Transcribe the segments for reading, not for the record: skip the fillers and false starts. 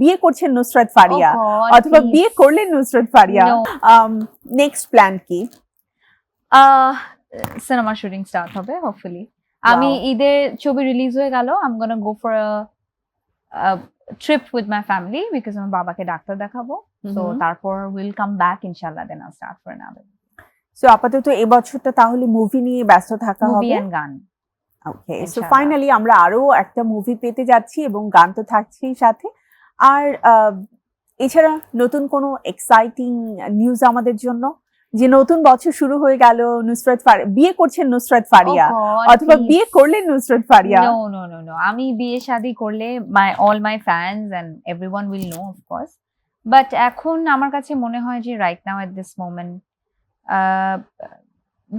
বিয়ে করছেন Nusrat Faria Oh God, অথবা please. বিয়ে করলেন Nusrat Faria, No. Next plan কি? সিনেমা শুটিং স্টার্ট হবে হোপফুলি। আমি ঈদে ছবি রিলিজ হয়ে গেল, I am gonna go for a trip with my family because আমার বাবাকে ডাক্তার দেখাবো। সো তারপর উইল কাম ব্যাক ইনশাআল্লাহ, then I start for another so আপাতত এই বছরটা তাহলে মুভি নিয়ে ব্যস্ত থাকা মুভি হবে। এন্ড গান। ওকে, সো ইনশাআল্লাহ। ফাইনালি আমরা আরো একটা মুভি পেতে যাচ্ছি এবং গান তো থাকছেই সাথে। আর এছাড়া নতুন কোনো এক্সাইটিং নিউজ আমাদের জন্য, যে নতুন বছর শুরু হয়ে গেল, নুসরাত ফারিয়া বিয়ে করছেন নুসরাত ফারিয়া Oh God, অথবা please. বিয়ে করলেন Nusrat Faria? No, no, no, no. আমি বিয়ে শাদী করলে all my fans and everyone will know, of course. But এখন আমার কাছে মনে হয় যে right now at this moment,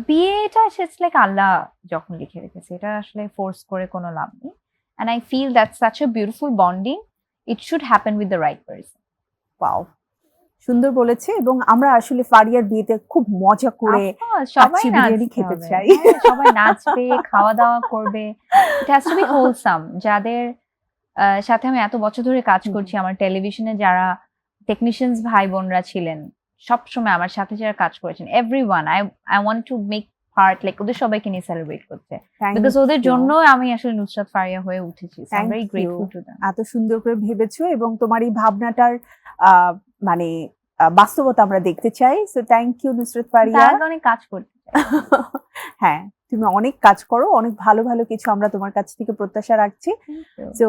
বিয়েটা it's like আল্লাহ যখন লিখে রেখেছে, এটা আসলে ফোর্স করে কোনো লাভ নেই। And I feel that's such a beautiful bonding. It should happen with the right person. Wow, সুন্দর বলেছে। এবং আমরা আসলে ফারিয়ার বিয়েতে খুব মজা করে Of course, সবাই কাচ্চি বিরিয়ানি নাচতে খেতে হবে। চাই। হ্যাঁ, সবাই নাচবে, খাওয়া দাওয়া করবে। It has to be wholesome. যাদের সাথে আমি এত বছর ধরে কাজ করছি, আমার টেলিভিশনে যারা টেকনিশিয়ানস ভাই বোনরা ছিলেন, সবসময় আমার সাথে যারা কাজ করেছেন, everyone, I want to make part, like ওদের সবাইকে নিয়ে সেলিব্রেট করতে, বিকজ ওদের জন্য আমি আসলে নুসরাত ফারিয়া হয়ে উঠেছি। I am very grateful to them. এত সুন্দর করে ভেবেছো এবং তোমার এই ভাবনাটার মানে বাস্তবতা আমরা দেখতে চাই। So thank you Nusrat Faria. তার অনেক কাজ করতে চাই। হ্যাঁ, তুমি অনেক কাজ করো, অনেক ভালো ভালো কিছু আমরা তোমার কাছ থেকে প্রত্যাশা রাখছি। তো